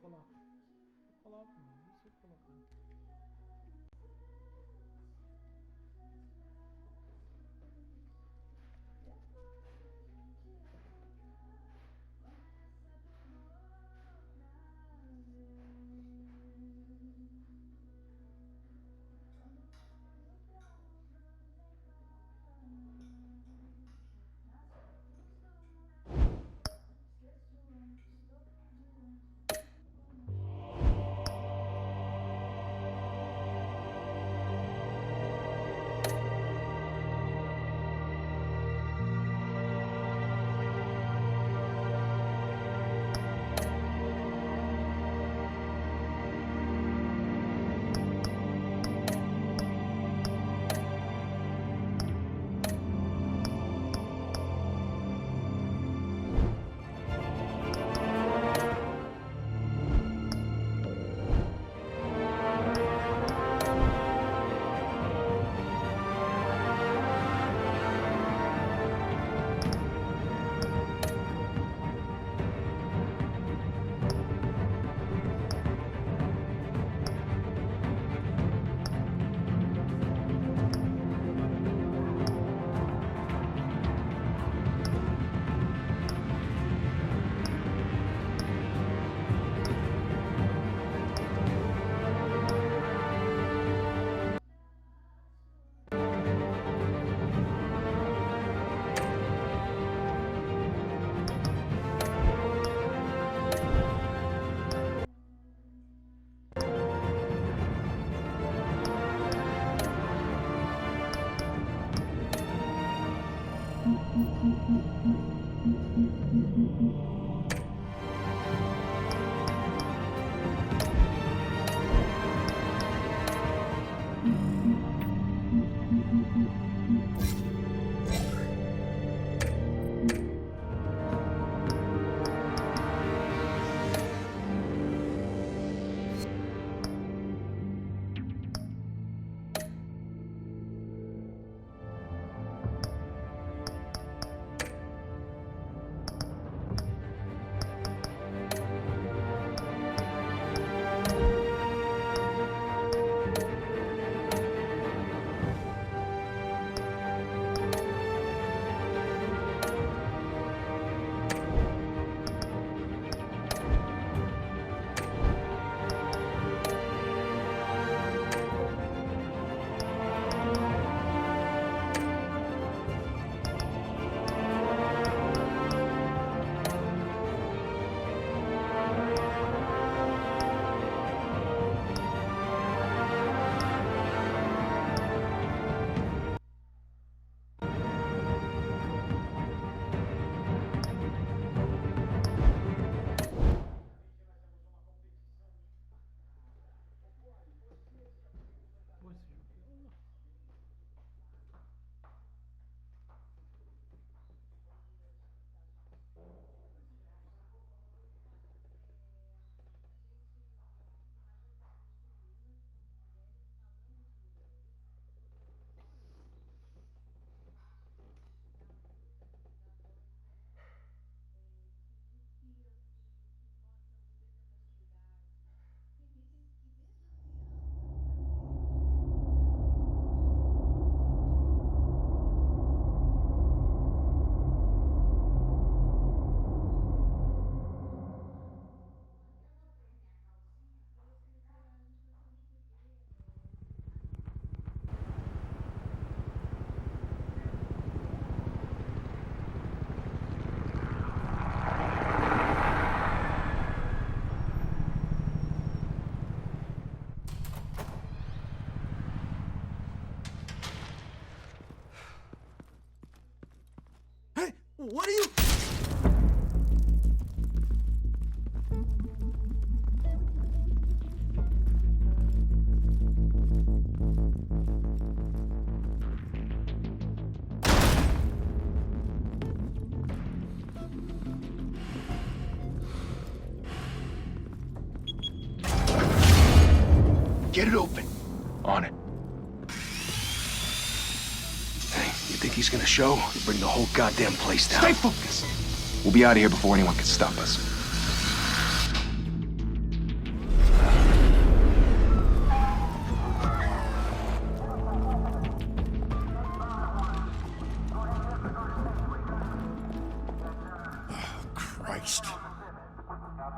colar. Vou colar, pô. Não sei colocar. Pô, esse jogo. Hey, what are you? Get it open. On it. Hey, you think he's gonna show? He'll bring the whole goddamn place down. Stay focused. We'll be out of here before anyone can stop us.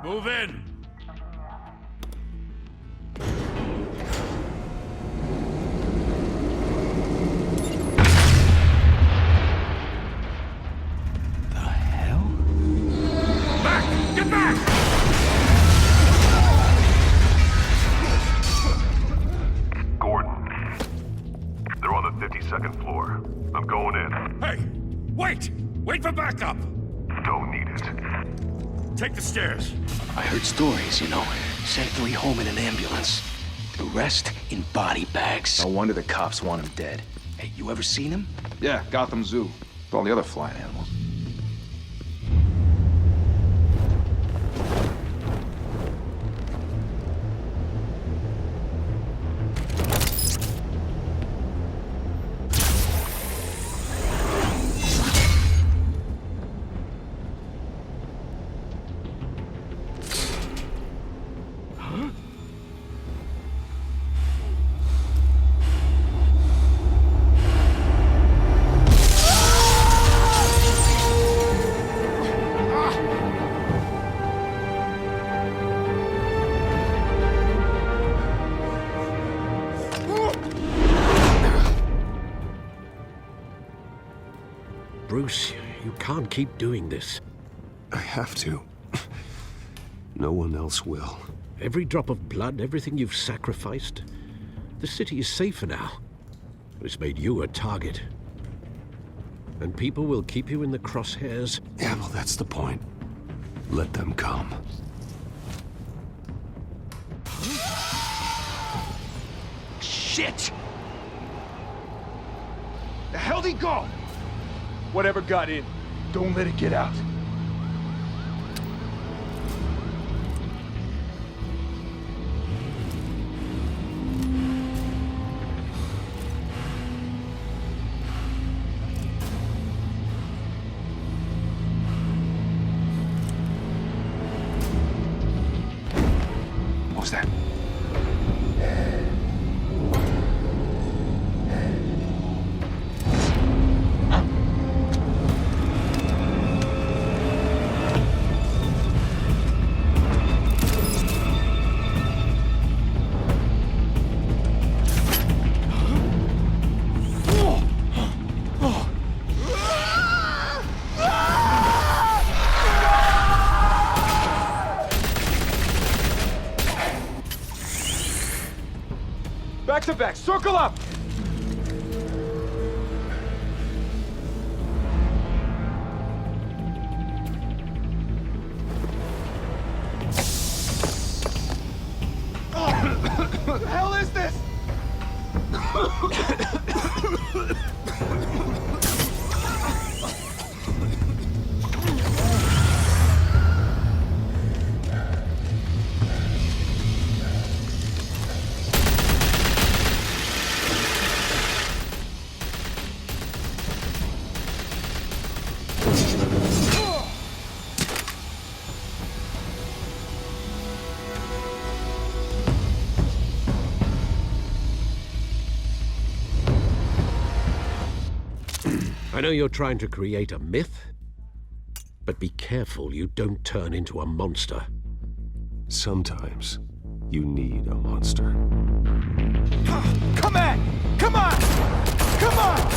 Move in! The hell? Back! Get back! Gordon. They're on the 52nd floor. I'm going in. Hey! Wait! Wait for backup! Don't need it. Take the stairs. I heard stories, you know. Sent 3 home in an ambulance. The rest in body bags. No wonder the cops want him dead. Hey, you ever seen him? Yeah, Gotham Zoo. With all the other flying animals. Bruce, you can't keep doing this. I have to. No one else will. Every drop of blood, everything you've sacrificed. The city is safer now. It's made you a target. And people will keep you in the crosshairs. Yeah, well, that's the point. Let them come. Shit! The hell'd he go? Whatever got in, don't let it get out. What was that? Back to back, circle up! What the hell is this? I know you're trying to create a myth, but be careful you don't turn into a monster. Sometimes you need a monster. Come on! Come on! Come on!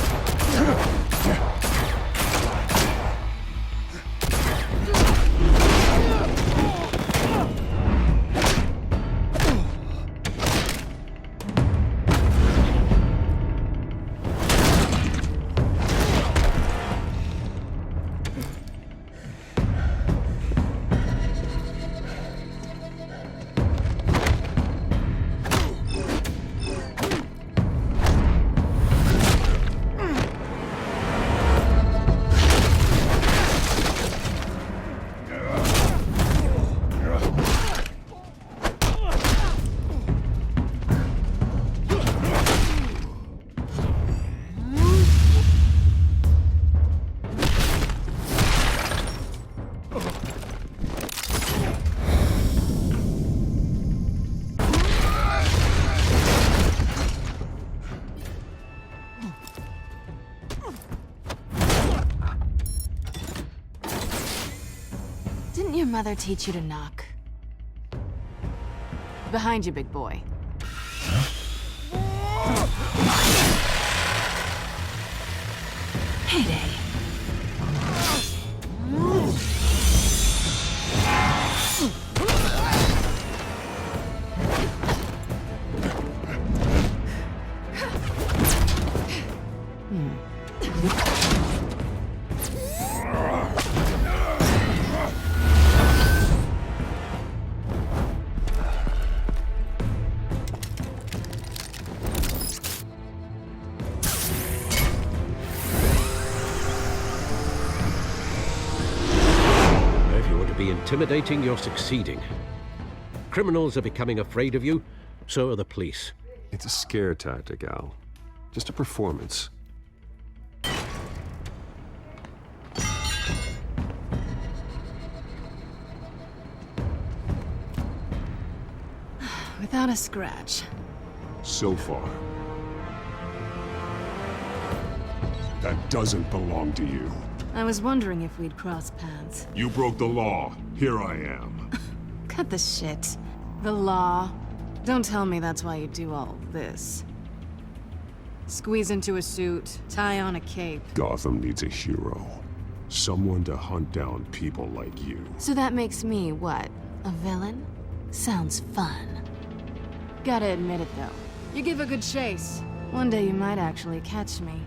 Didn't your mother teach you to knock? Behind you, big boy. Heyday. If you want to be intimidating, you're succeeding. Criminals are becoming afraid of you, so are the police. It's a scare tactic, Al. Just a performance. Without a scratch. So far. That doesn't belong to you. I was wondering if we'd cross paths. You broke the law. Here I am. Cut the shit. The law. Don't tell me that's why you do all this. Squeeze into a suit, tie on a cape. Gotham needs a hero. Someone to hunt down people like you. So that makes me, what, a villain? Sounds fun. Gotta admit it, though. You give a good chase. One day you might actually catch me.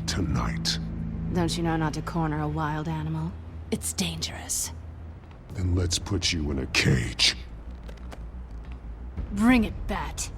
Tonight. Don't you know not to corner a wild animal? It's dangerous. Then let's put you in a cage. Bring it, Bat.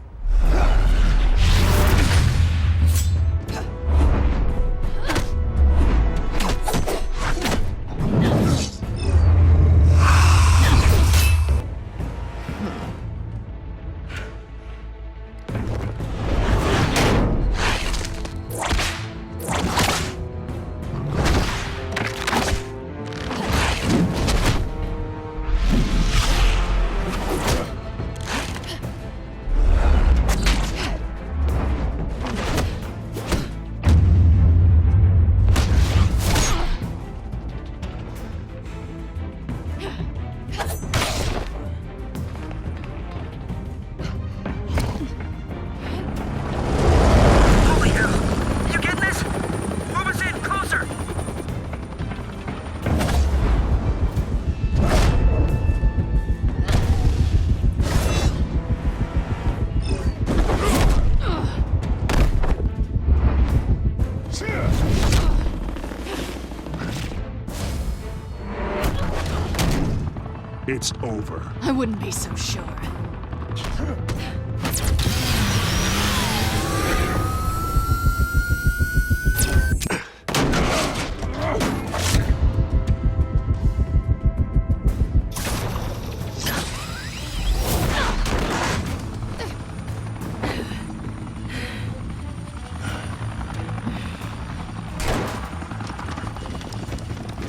It's over. I wouldn't be so sure.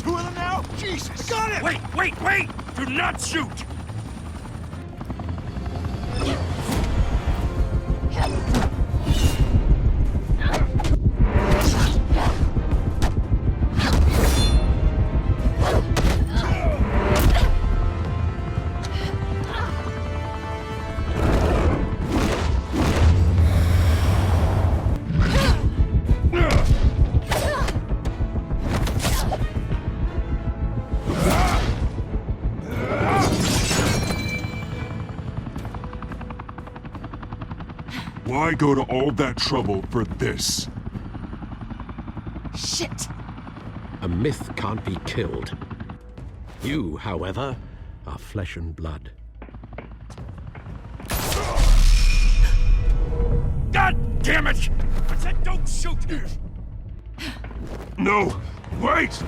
Two of them now? Jesus! Got it! Wait, wait, wait! Do not shoot! Why go to all that trouble for this? Shit! A myth can't be killed. You, however, are flesh and blood. God damn it! I said don't shoot! No! Wait!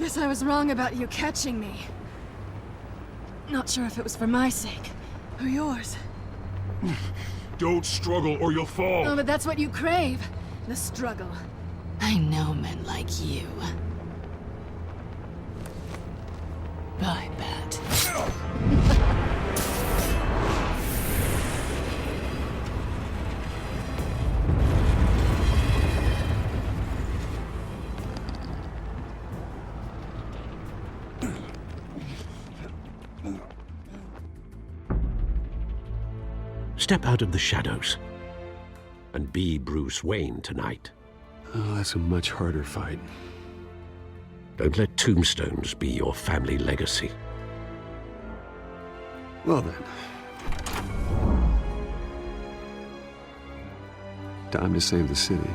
Guess I was wrong about you catching me. Not sure if it was for my sake, or yours. Don't struggle or you'll fall. Oh, but that's what you crave. The struggle. I know men like you. Bye, Bat. Step out of the shadows and be Bruce Wayne tonight. Oh, that's a much harder fight. Don't let tombstones be your family legacy. Well then. Time to save the city.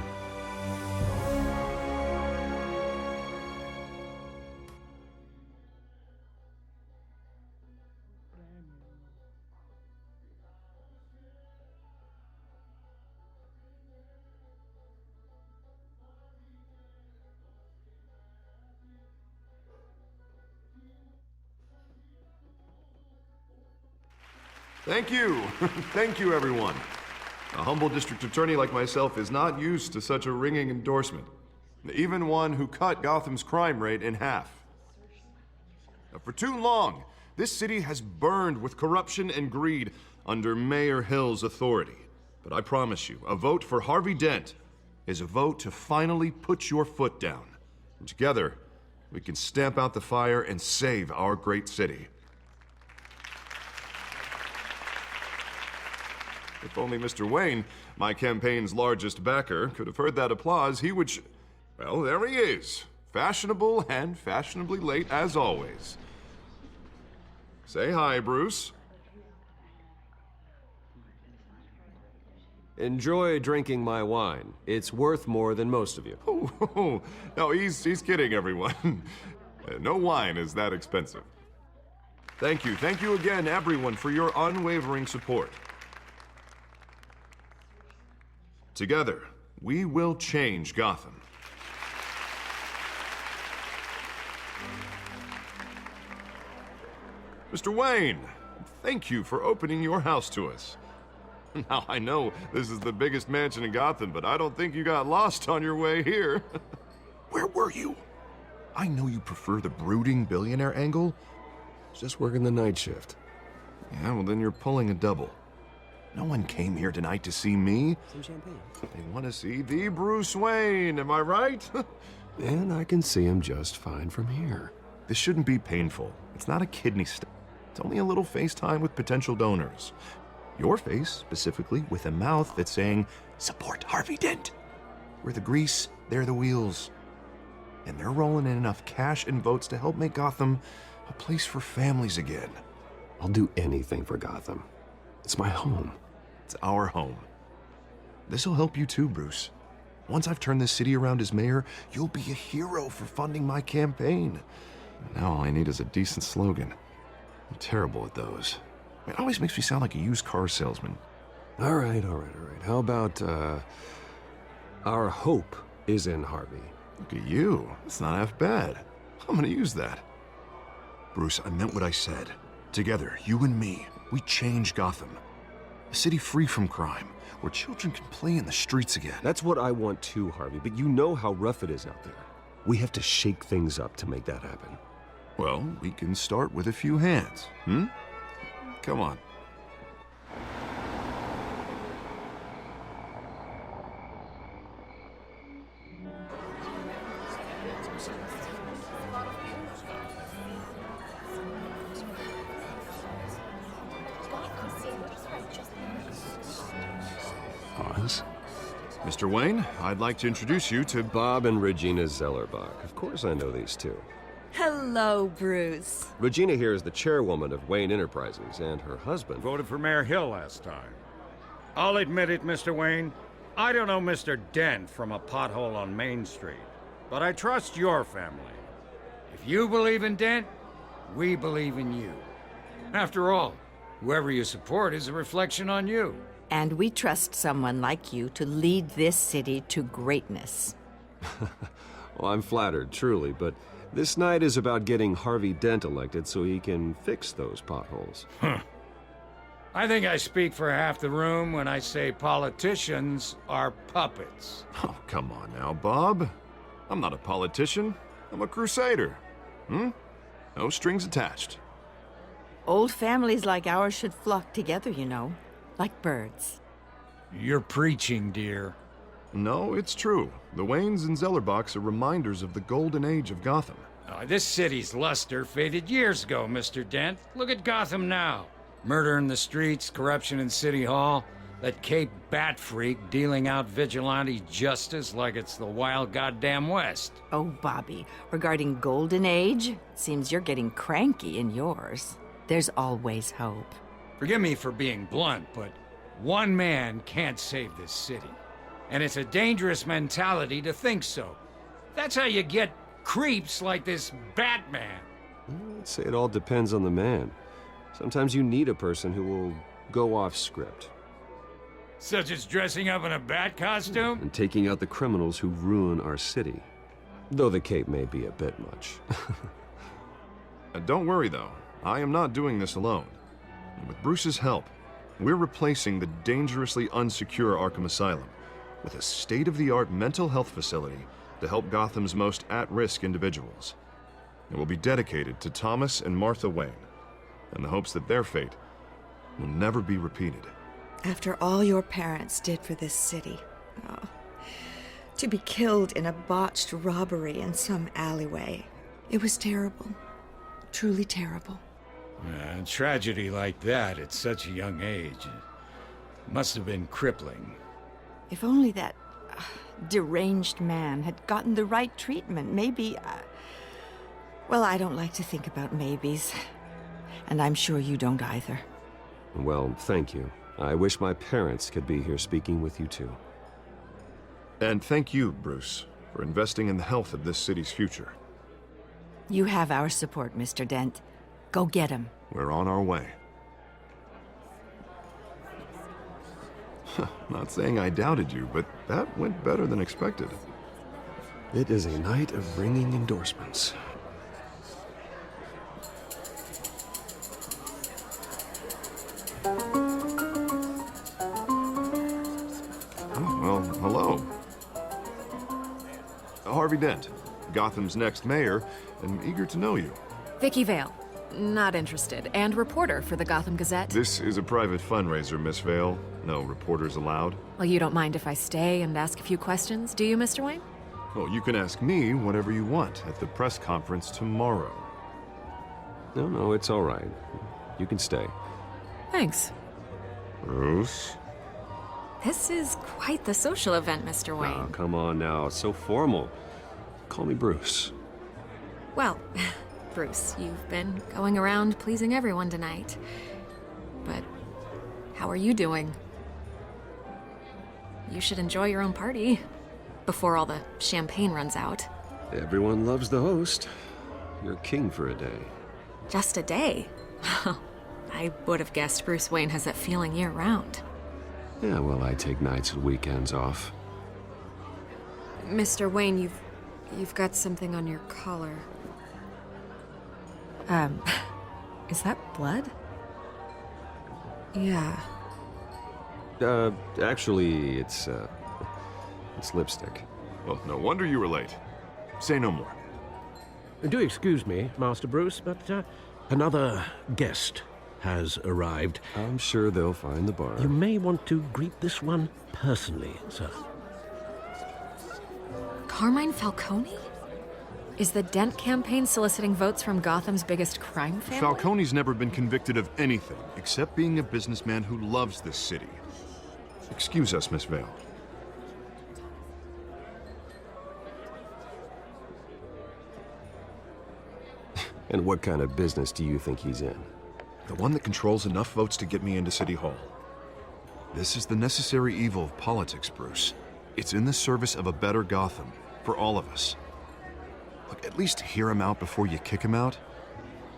Thank you. Thank you, everyone. A humble district attorney like myself is not used to such a ringing endorsement. Even one who cut Gotham's crime rate in half. For too long, this city has burned with corruption and greed under Mayor Hill's authority. But I promise you, a vote for Harvey Dent is a vote to finally put your foot down. And together, we can stamp out the fire and save our great city. If only Mr. Wayne, my campaign's largest backer, could have heard that applause, he would well, there he is. Fashionable and fashionably late as always. Say hi, Bruce. Enjoy drinking my wine. It's worth more than most of you. Oh, no, he's kidding, everyone. No wine is that expensive. Thank you again, everyone, for your unwavering support. Together, we will change Gotham. Mr. Wayne, thank you for opening your house to us. Now, I know this is the biggest mansion in Gotham, but I don't think you got lost on your way here. Where were you? I know you prefer the brooding billionaire angle. Just working the night shift. Yeah, well, then you're pulling a double. No one came here tonight to see me. Some champagne. They want to see the Bruce Wayne, am I right? And I can see him just fine from here. This shouldn't be painful. It's not a kidney stone. It's only a little FaceTime with potential donors. Your face, specifically, with a mouth that's saying, support Harvey Dent. We're the grease, they're the wheels. And they're rolling in enough cash and votes to help make Gotham a place for families again. I'll do anything for Gotham. It's my home. It's our home. This'll help you too, Bruce. Once I've turned this city around as mayor, you'll be a hero for funding my campaign. Now all I need is a decent slogan. I'm terrible at those. It always makes me sound like a used car salesman. All right. How about, our hope is in Harvey? Look at you. It's not half bad. I'm gonna use that. Bruce, I meant what I said. Together, you and me, we change Gotham. A city free from crime, where children can play in the streets again. That's what I want too, Harvey, but you know how rough it is out there. We have to shake things up to make that happen. Well, we can start with a few hands, Come on. Oz? Mr. Wayne, I'd like to introduce you to Bob and Regina Zellerbach. Of course I know these two. Hello, Bruce. Regina here is the chairwoman of Wayne Enterprises, and her husband Voted for Mayor Hill last time. I'll admit it, Mr. Wayne. I don't know Mr. Dent from a pothole on Main Street, but I trust your family. If you believe in Dent, we believe in you. After all, whoever you support is a reflection on you. And we trust someone like you to lead this city to greatness. Well, I'm flattered, truly, but This night is about getting Harvey Dent elected so he can fix those potholes. I think I speak for half the room when I say politicians are puppets. Oh, come on now, Bob. I'm not a politician. I'm a crusader. No strings attached. Old families like ours should flock together, you know, like birds. You're preaching, dear. No, it's true. The Waynes and Zellerbachs are reminders of the golden age of Gotham. This city's luster faded years ago, Mr. Dent. Look at Gotham now. Murder in the streets, corruption in City Hall, that Cape Bat freak dealing out vigilante justice like it's the wild goddamn West. Oh, Bobby, regarding Golden Age, seems you're getting cranky in yours. There's always hope. Forgive me for being blunt, but one man can't save this city. And it's a dangerous mentality to think so. That's how you get creeps like this Batman. I'd say it all depends on the man. Sometimes you need a person who will go off script. Such as dressing up in a bat costume? And taking out the criminals who ruin our city. Though the cape may be a bit much. Don't worry, though. I am not doing this alone. And with Bruce's help, we're replacing the dangerously unsecure Arkham Asylum with a state-of-the-art mental health facility to help Gotham's most at-risk individuals. It will be dedicated to Thomas and Martha Wayne, in the hopes that their fate will never be repeated. After all your parents did for this city, to be killed in a botched robbery in some alleyway, it was terrible. Truly terrible. A tragedy like that at such a young age must have been crippling. If only that deranged man had gotten the right treatment, maybe... well, I don't like to think about maybes. And I'm sure you don't either. Well, thank you. I wish my parents could be here speaking with you too. And thank you, Bruce, for investing in the health of this city's future. You have our support, Mr. Dent. Go get him. We're on our way. Not saying I doubted you, but that went better than expected. It is a night of ringing endorsements. Well, hello. Harvey Dent, Gotham's next mayor, and eager to know you. Vicky Vale. Not interested. And reporter for the Gotham Gazette. This is a private fundraiser, Miss Vale. No reporters allowed. Well, you don't mind if I stay and ask a few questions, do you, Mr. Wayne? Well, you can ask me whatever you want at the press conference tomorrow. No, it's all right. You can stay. Thanks. Bruce? This is quite the social event, Mr. Wayne. Oh, come on now. It's so formal. Call me Bruce. Well, Bruce, you've been going around pleasing everyone tonight. But how are you doing? You should enjoy your own party before all the champagne runs out. Everyone loves the host. You're king for a day. Just a day? I would have guessed Bruce Wayne has that feeling year-round. Yeah, well, I take nights and weekends off. Mr. Wayne, you've got something on your collar. Is that blood? Yeah. Actually, it's lipstick. Well, no wonder you were late. Say no more. Do excuse me, Master Bruce, but another guest has arrived. I'm sure they'll find the bar. You may want to greet this one personally, sir. Carmine Falcone? Is the Dent campaign soliciting votes from Gotham's biggest crime family? Falcone's never been convicted of anything except being a businessman who loves this city. Excuse us, Miss Vale. And what kind of business do you think he's in? The one that controls enough votes to get me into City Hall. This is the necessary evil of politics, Bruce. It's in the service of a better Gotham, for all of us. Look, at least hear him out before you kick him out.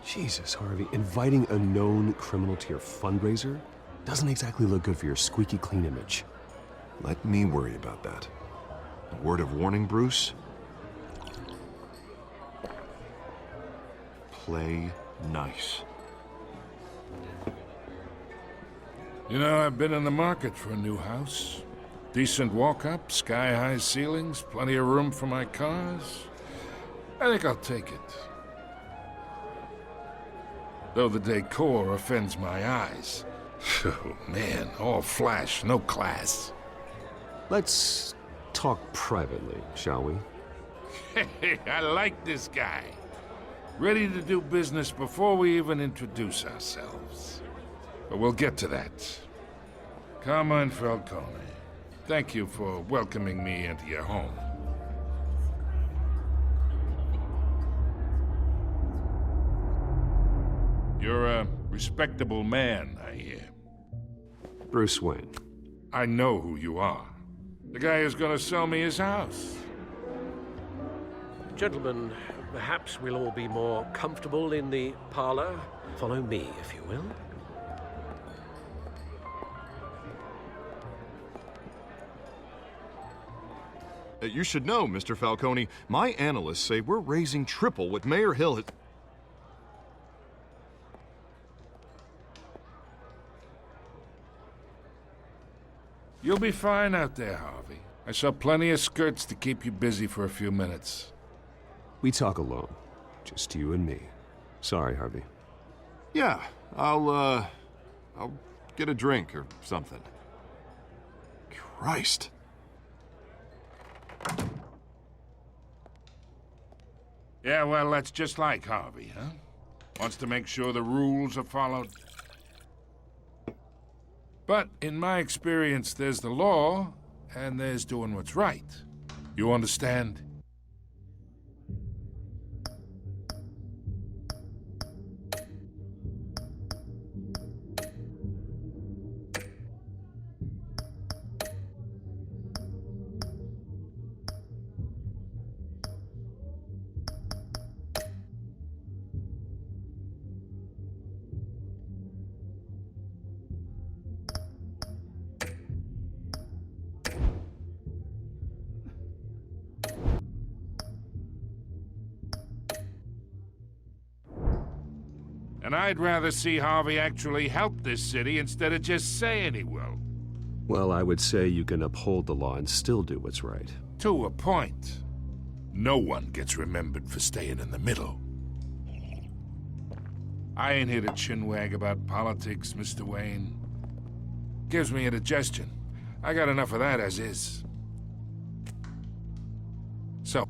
Jesus, Harvey, inviting a known criminal to your fundraiser doesn't exactly look good for your squeaky clean image. Let me worry about that. A word of warning, Bruce? play nice. You know, I've been in the market for a new house. Decent walk-up, sky-high ceilings, plenty of room for my cars. I think I'll take it. Though the decor offends my eyes. Oh, man, all flash, no class. Let's talk privately, shall we? Hey, I like this guy. Ready to do business before we even introduce ourselves. But we'll get to that. Carmine Falcone, thank you for welcoming me into your home. You're a respectable man, I hear. Bruce Wayne. I know who you are. The guy who's gonna sell me his house. Gentlemen, perhaps we'll all be more comfortable in the parlor. Follow me, if you will. You should know, Mr. Falcone, my analysts say we're raising triple what Mayor Hill had... You'll be fine out there, Harvey. I saw plenty of skirts to keep you busy for a few minutes. We talk alone. Just you and me. Sorry, Harvey. Yeah, I'll get a drink or something. Christ. Yeah, well, that's just like Harvey, huh? Wants to make sure the rules are followed. But in my experience, there's the law, and there's doing what's right. You understand? And I'd rather see Harvey actually help this city instead of just saying he will. Well, I would say you can uphold the law and still do what's right. To a point. No one gets remembered for staying in the middle. I ain't here to chinwag about politics, Mr. Wayne. Gives me indigestion. I got enough of that as is. So...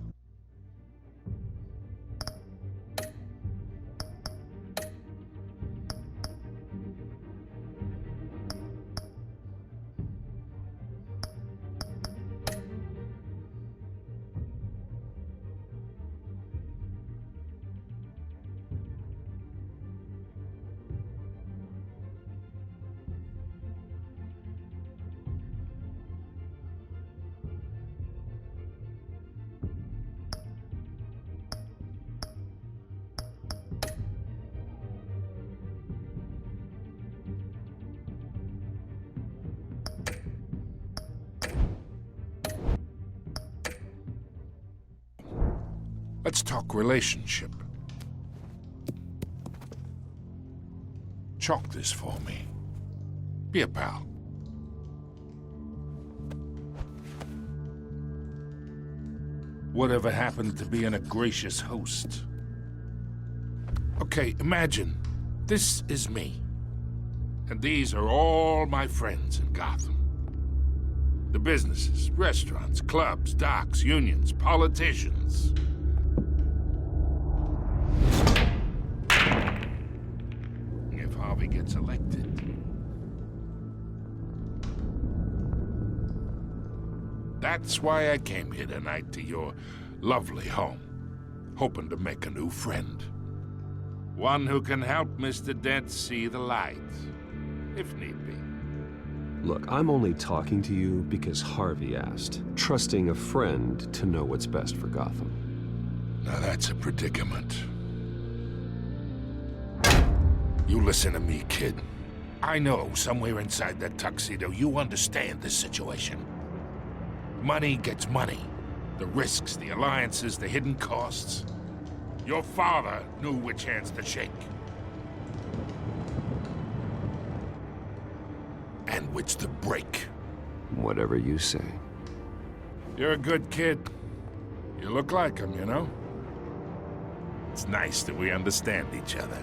Let's talk relationship. Chalk this for me. Be a pal. Whatever happened to being a gracious host? Okay, imagine this is me. And these are all my friends in Gotham. The businesses, restaurants, clubs, docks, unions, politicians. If Harvey gets elected. That's why I came here tonight to your lovely home, hoping to make a new friend. One who can help Mr. Dent see the light, if need be. Look, I'm only talking to you because Harvey asked, trusting a friend to know what's best for Gotham. Now that's a predicament. You listen to me, kid. I know somewhere inside that tuxedo you understand this situation. Money gets money. The risks, the alliances, the hidden costs. Your father knew which hands to shake. And which to break. Whatever you say. You're a good kid. You look like him, you know? It's nice that we understand each other.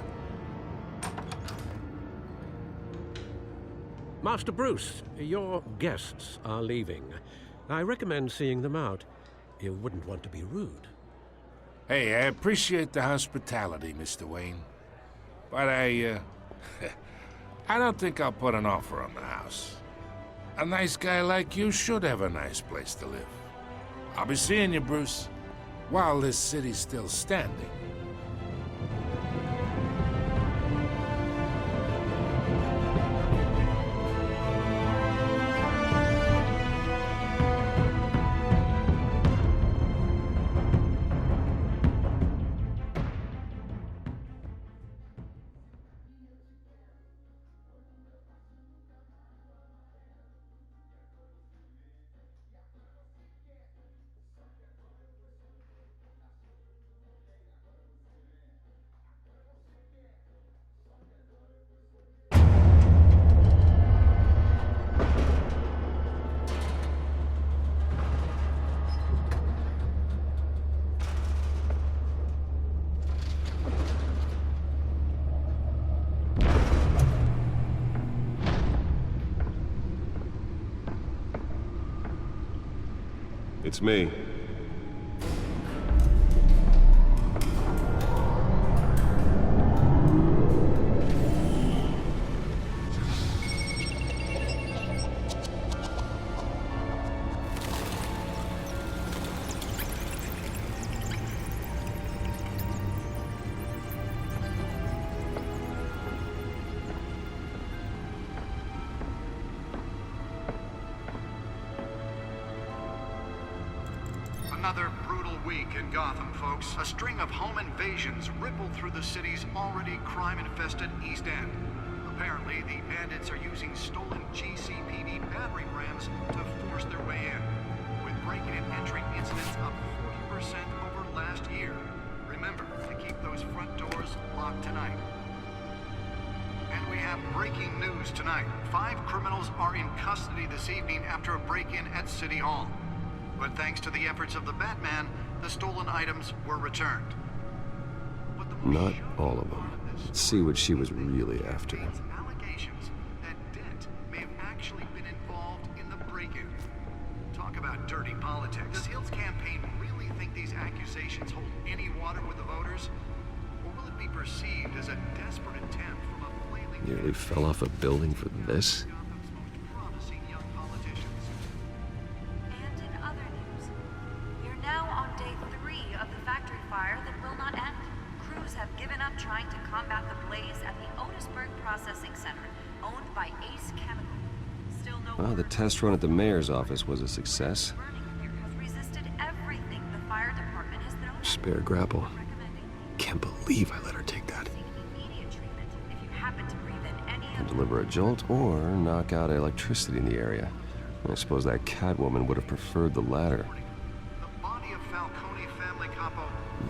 Master Bruce, your guests are leaving. I recommend seeing them out. You wouldn't want to be rude. Hey, I appreciate the hospitality, Mr. Wayne. But I don't think I'll put an offer on the house. A nice guy like you should have a nice place to live. I'll be seeing you, Bruce, while this city's still standing. It's me. Another brutal week in Gotham, folks. A string of home invasions rippled through the city's already crime-infested East End. Apparently, the bandits are using stolen GCPD battering rams to force their way in, with breaking and entering incidents up 40% over last year. Remember to keep those front doors locked tonight. And we have breaking news tonight. 5 criminals are in custody this evening after a break-in at City Hall. But thanks to the efforts of the Batman, the stolen items were returned. Not all of them. Let's see what she was really after. Allegations that Dent may have actually been involved in the break-in. Talk about dirty politics. Does Hill's campaign really think these accusations hold any water with the voters? Or will it be perceived as a desperate attempt from a flailing... Nearly fell off a building for this? Now on day 3 of the factory fire that will not end. Crews have given up trying to combat the blaze at the Otisburg Processing Center, owned by Ace Chemical. Still no Well, the test run at the mayor's office was a success. has resisted everything the fire department has thrown. Spare grapple. Can't believe I let her take that. Immediate treatment if you happen to breathe in any And deliver a jolt or knock out electricity in the area. I suppose that Catwoman would have preferred the latter.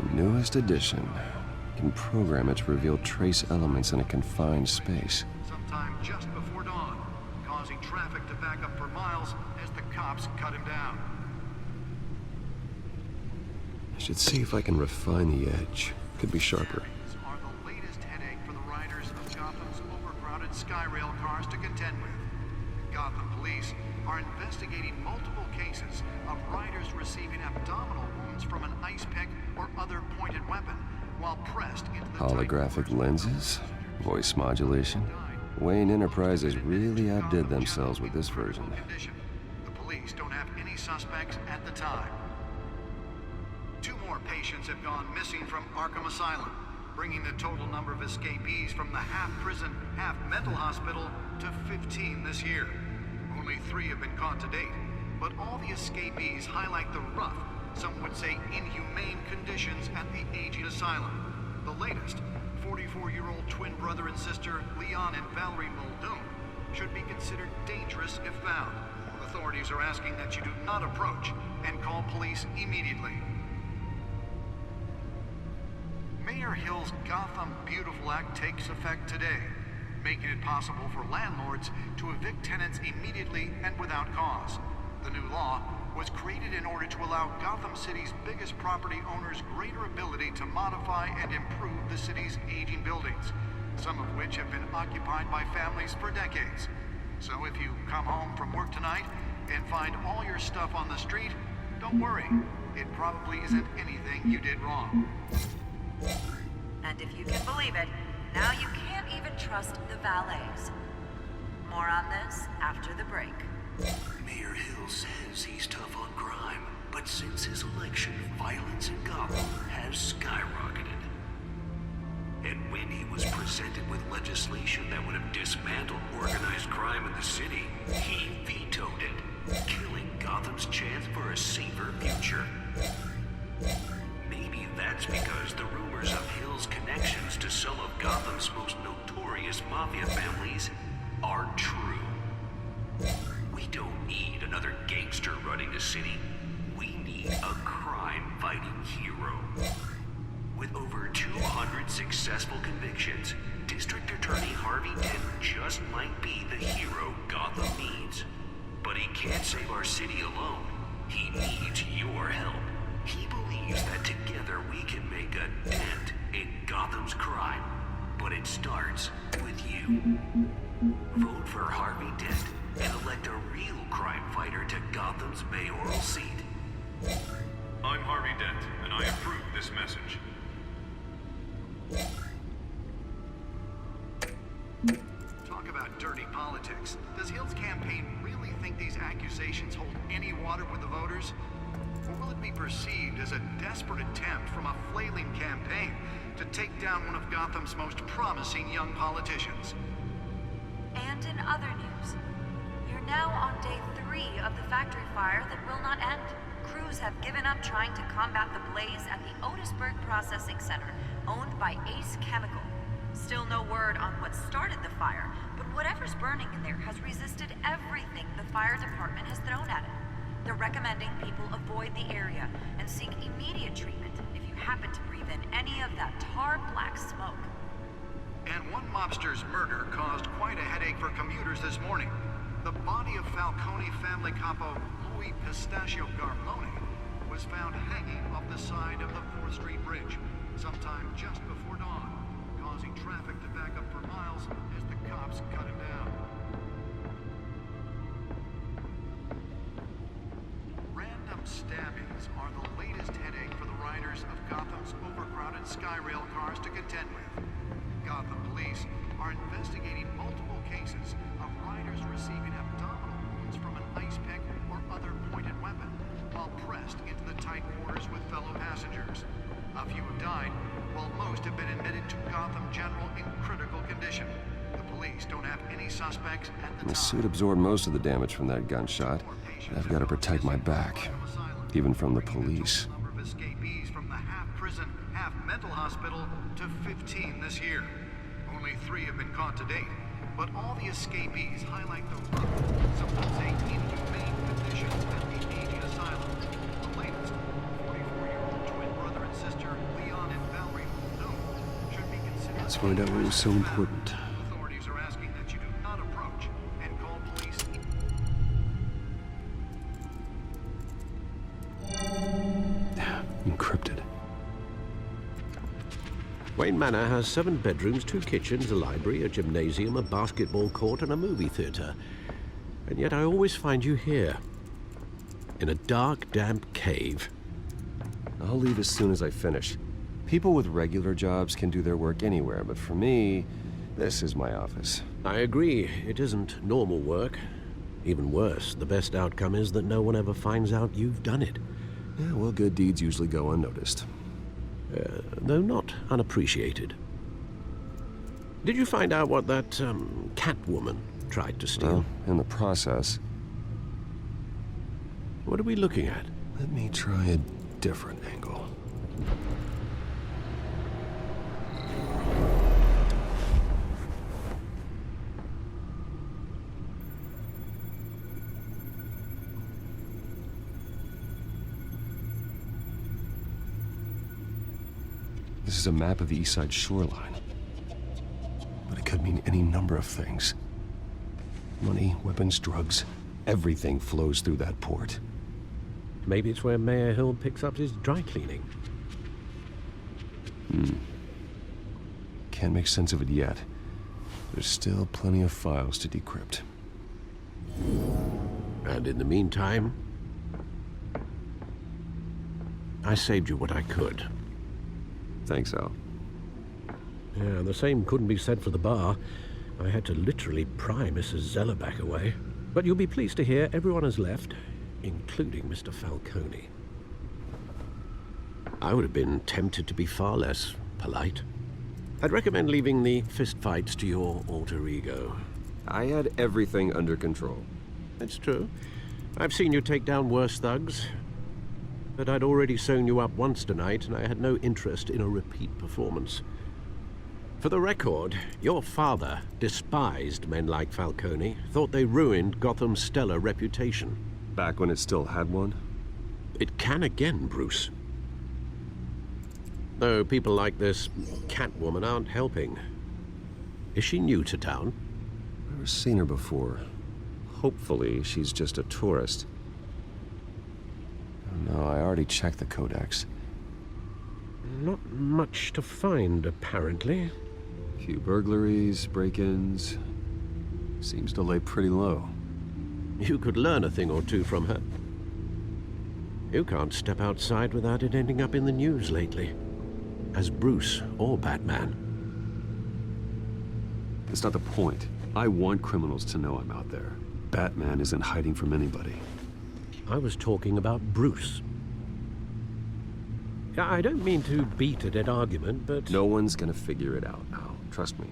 The newest addition can program it to reveal trace elements in a confined space. Sometime just before dawn, causing traffic to back up for miles as the cops cut him down. I should see if I can refine the edge. Could be sharper. Are the latest headache for the riders of Gotham's overcrowded Skyrail cars to contend with. Gotham police are investigating multiple cases of riders receiving abdominal wounds from an ice pick or other pointed weapon while pressed into the Holographic lenses? Voice modulation? Wayne Enterprises really outdid themselves with this version. The police don't have any suspects at the time. 2 more patients have gone missing from Arkham Asylum, bringing the total number of escapees from the half-prison, half-mental hospital to 15 this year. Only 3 have been caught to date, but all the escapees highlight the rough, some would say inhumane conditions at the aging asylum. The latest, 44-year-old twin brother and sister Leon and Valerie Muldoon, should be considered dangerous if found. Authorities are asking that you do not approach and call police immediately. Mayor Hill's Gotham Beautiful Act takes effect today, making it possible for landlords to evict tenants immediately and without cause. The new law was created in order to allow Gotham City's biggest property owners greater ability to modify and improve the city's aging buildings, some of which have been occupied by families for decades. So if you come home from work tonight and find all your stuff on the street, don't worry. It probably isn't anything you did wrong. And if you can believe it, now you can't even trust the valets. More on this after the break. Mayor Hill says he's tough on crime, but since his election, violence in Gotham has skyrocketed. And when he was presented with legislation that would have dismantled organized crime in the city, he vetoed it, killing Gotham's chance for a safer future. Maybe that's because the rumors of Hill's connections to some of Gotham's most notorious mafia families are true. We don't need another gangster running the city. We need a crime-fighting hero. With over 200 successful convictions, District Attorney Harvey Dent just might be the hero Gotham needs. But he can't save our city alone. He needs your help. He believes that together we can make a dent in Gotham's crime. But it starts with you. Vote for Harvey Dent and elect a real crime fighter to Gotham's mayoral seat. I'm Harvey Dent, and I approve this message. Talk about dirty politics. Does Hill's campaign really think these accusations hold any water with the voters? Or will it be perceived as a desperate attempt from a flailing campaign to take down one of Gotham's most promising young politicians? And in other news, you're now on day 3 of the factory fire that will not end. Crews have given up trying to combat the blaze at the Otisburg Processing Center, owned by Ace Chemical. Still no word on what started the fire, but whatever's burning in there has resisted everything the fire department has thrown at it. They're recommending people avoid the area and seek immediate treatment if you happen to breathe in any of that tar black smoke. And one mobster's murder caused quite a headache for commuters this morning. The body of Falcone family capo Louis Pistachio Garmone was found hanging off the side of the 4th Street Bridge sometime just before dawn, causing traffic to back up for miles as the cops cut him down. Random stabbings are the latest headache for the riders of Gotham's overcrowded Skyrail cars to contend with. Gotham police are investigating multiple cases of riders receiving abdominal wounds from an ice pick or other pointed weapon while pressed into the tight quarters with fellow passengers. A few have died, while most have been admitted to Gotham General in critical condition. The police don't have any suspects at the The time. suit absorbed most of the damage from that gunshot. I've got to protect my back, even from the police. Number of escapees from the half-prison, half-mental hospital to 15 this year. Only 3 have been caught to date, but all the escapees highlight the rough, some would say inhumane conditions at the aging asylum. The latest, 44-year-old twin brother and sister Leon and Valerie Muldoon should be considered. Let's find out what was so important. Authorities are asking that you do not approach and call police. Encrypted. Wayne Manor has 7 bedrooms, 2 kitchens, a library, a gymnasium, a basketball court, and a movie theater. And yet I always find you here, in a dark, damp cave. I'll leave as soon as I finish. People with regular jobs can do their work anywhere, but for me, this is my office. I agree, it isn't normal work. Even worse, the best outcome is that no one ever finds out you've done it. Yeah, well, good deeds usually go unnoticed. Though not unappreciated. Did you find out what that, Catwoman tried to steal? Well, in the process. What are we looking at? Let me try a different angle. This is a map of the east side shoreline. But it could mean any number of things. Money, weapons, drugs, everything flows through that port. Maybe it's where Mayor Hill picks up his dry cleaning. Can't make sense of it yet. There's still plenty of files to decrypt. And in the meantime, I saved you what I could. Thanks, Al. Yeah, the same couldn't be said for the bar. I had to literally pry Mrs. Zellerback away. But you'll be pleased to hear everyone has left, including Mr. Falcone. I would have been tempted to be far less polite. I'd recommend leaving the fistfights to your alter ego. I had everything under control. It's true. I've seen you take down worse thugs. But I'd already sewn you up once tonight, and I had no interest in a repeat performance. For the record, your father despised men like Falcone, thought they ruined Gotham's stellar reputation. Back when it still had one? It can again, Bruce. Though people like this Catwoman aren't helping. Is she new to town? Never seen her before. Hopefully, she's just a tourist. No, I already checked the codex. Not much to find, apparently. A few burglaries, break-ins. Seems to lay pretty low. You could learn a thing or two from her. You can't step outside without it ending up in the news lately. As Bruce or Batman. That's not the point. I want criminals to know I'm out there. Batman isn't hiding from anybody. I was talking about Bruce. I don't mean to beat a dead argument, but... No one's gonna figure it out, Al. Trust me.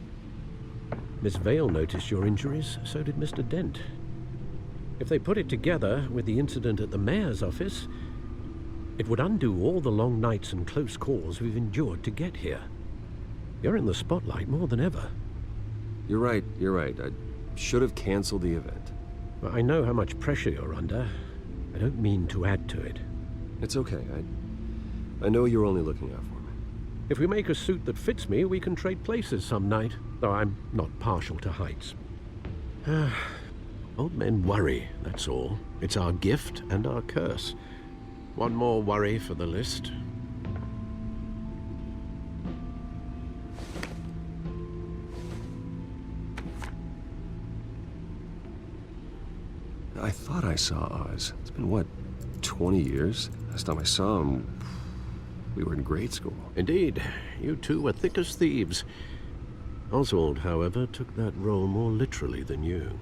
Miss Vale noticed your injuries, so did Mr. Dent. If they put it together with the incident at the mayor's office, it would undo all the long nights and close calls we've endured to get here. You're in the spotlight more than ever. You're right. I should have canceled the event. Well, I know how much pressure you're under. I don't mean to add to it. It's okay. I know you're only looking out for me. If we make a suit that fits me, we can trade places some night, though I'm not partial to heights. Old men worry, that's all. It's our gift and our curse. One more worry for the list. I thought I saw Oz. It's been, what, 20 years? Last time I saw him, we were in grade school. Indeed. You two were thick as thieves. Oswald, however, took that role more literally than you.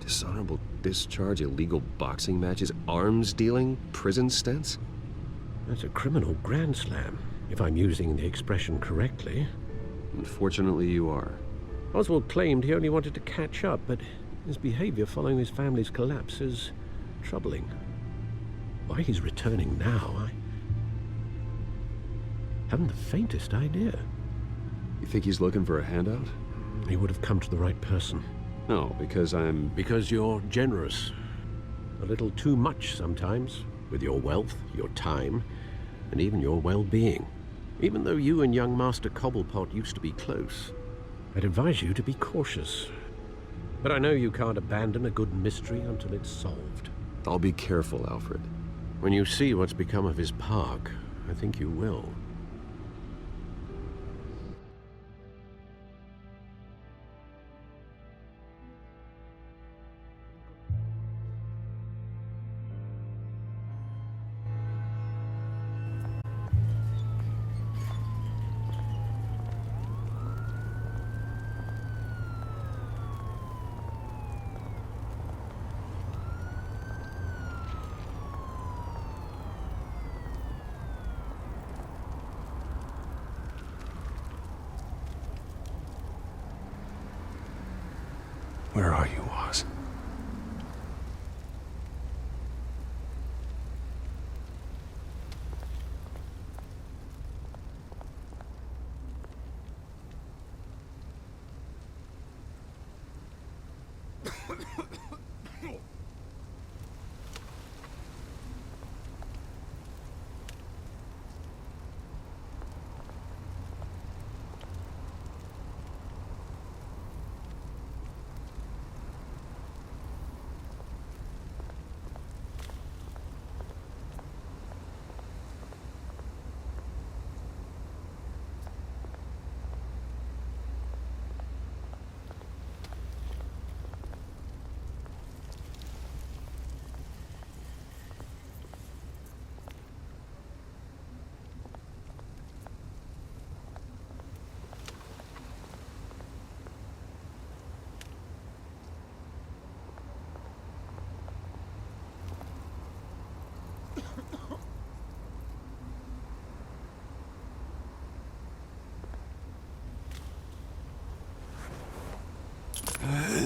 Dishonorable discharge, illegal boxing matches, arms dealing, prison stints? That's a criminal grand slam, if I'm using the expression correctly. Unfortunately, you are. Oswald claimed he only wanted to catch up, but his behavior following his family's collapse is troubling. Why he's returning now, I haven't the faintest idea. You think he's looking for a handout? He would have come to the right person. No, Because you're generous. A little too much sometimes, with your wealth, your time, and even your well-being. Even though you and young Master Cobblepot used to be close, I'd advise you to be cautious. But I know you can't abandon a good mystery until it's solved. I'll be careful, Alfred. When you see what's become of his park, I think you will. Where are you, Oz?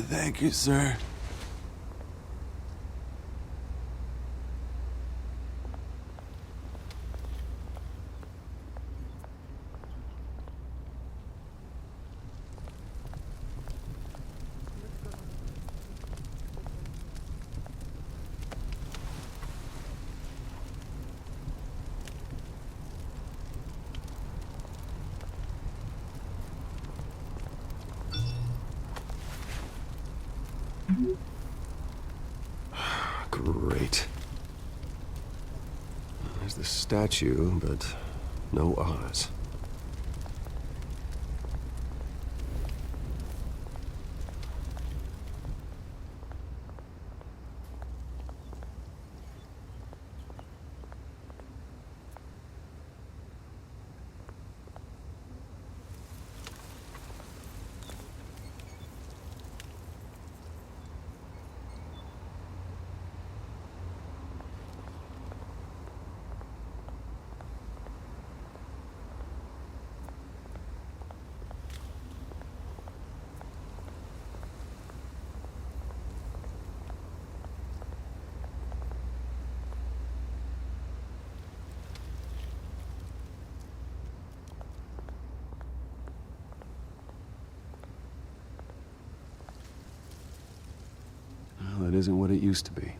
Thank you, sir. Great. There's the statue, but no Oz. Well, that isn't what it used to be.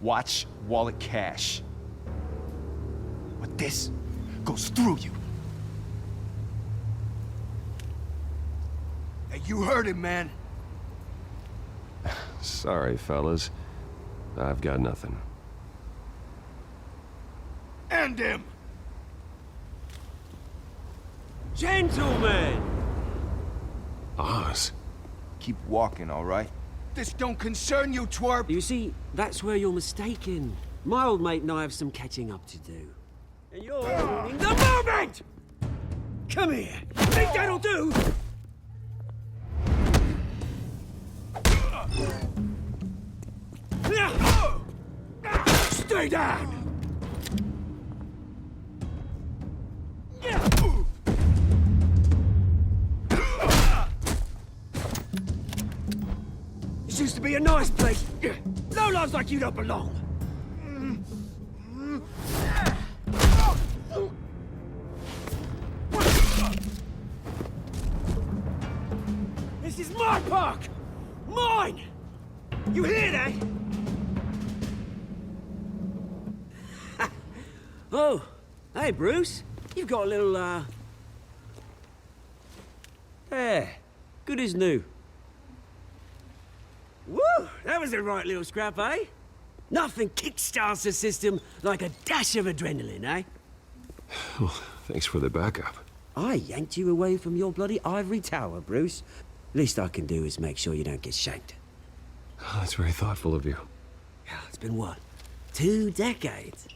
Watch wallet cash. But this goes through you. Hey, you heard him, man. Sorry, fellas. I've got nothing. End him! Gentlemen! Oz. Keep walking, all right? This don't concern you, twerp! You see, that's where you're mistaken. My old mate and I have some catching up to do. And you're ruining the moment! Come here! Think that'll do? Stay down! This used to be a nice place. No lives like you don't belong. This is my park! Mine! You hear that? Oh, hey, Bruce. You've got a little, There. Good as new. Woo! That was a right little scrap, eh? Nothing kickstarts the system like a dash of adrenaline, eh? Well, thanks for the backup. I yanked you away from your bloody ivory tower, Bruce. Least I can do is make sure you don't get shanked. Oh, that's very thoughtful of you. Yeah, it's been what? 2 decades?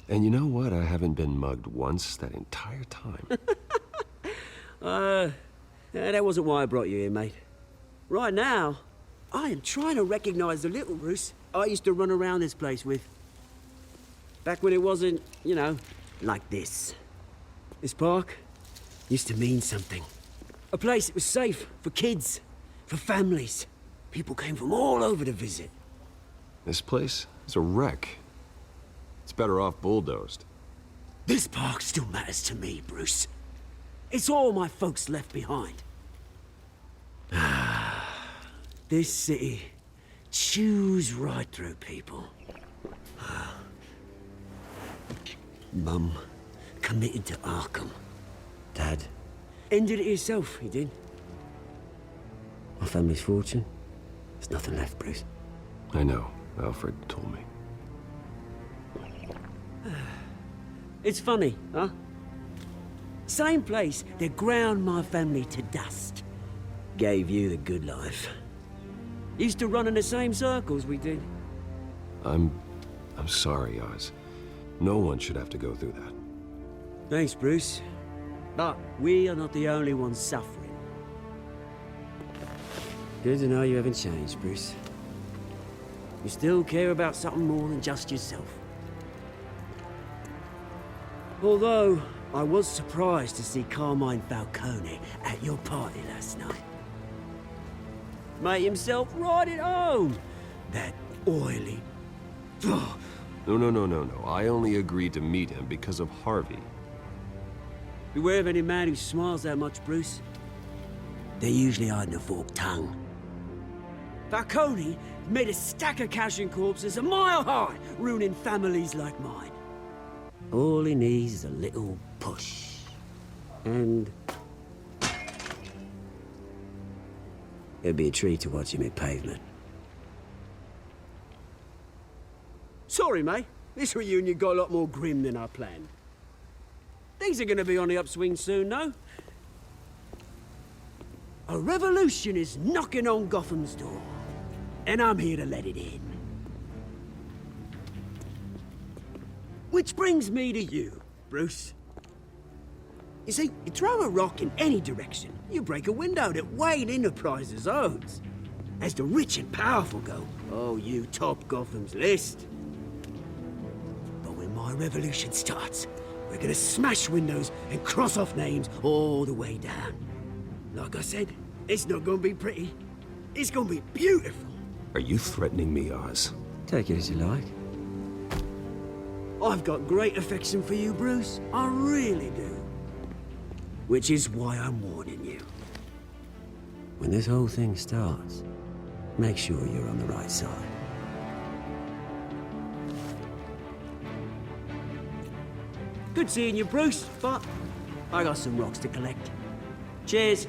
And you know what? I haven't been mugged once that entire time. That wasn't why I brought you here, mate. Right now, I am trying to recognize the little Bruce I used to run around this place with. Back when it wasn't, you know, like this. This park used to mean something. A place that was safe for kids, for families. People came from all over to visit. This place is a wreck. It's better off bulldozed. This park still matters to me, Bruce. It's all my folks left behind. This city chews right through people. Mum committed to Arkham. Dad ended it himself, he did. My family's fortune, there's nothing left, Bruce. I know. Alfred told me. It's funny, huh? Same place that ground my family to dust. Gave you the good life. Used to run in the same circles we did. I'm sorry, Oz. No one should have to go through that. Thanks, Bruce. But we are not the only ones suffering. Good to know you haven't changed, Bruce. You still care about something more than just yourself. Although, I was surprised to see Carmine Falcone at your party last night. Made himself right at home. That oily... No. I only agreed to meet him because of Harvey. Beware of any man who smiles that much, Bruce. They're usually hiding a forked tongue. Falcone made a stack of cash and corpses a mile high, ruining families like mine. All he needs is a little push. And... it'd be a treat to watch him hit pavement. Sorry, mate. This reunion got a lot more grim than I planned. Things are gonna be on the upswing soon, though. A revolution is knocking on Gotham's door. And I'm here to let it in. Which brings me to you, Bruce. You see, you throw a rock in any direction, you break a window that Wayne Enterprises owns. As the rich and powerful go, oh, you top Gotham's list. But when my revolution starts, we're gonna smash windows and cross off names all the way down. Like I said, it's not gonna be pretty. It's gonna be beautiful. Are you threatening me, Oz? Take it as you like. I've got great affection for you, Bruce. I really do. Which is why I'm warning you. When this whole thing starts, make sure you're on the right side. Good seeing you, Bruce, but I got some rocks to collect. Cheers.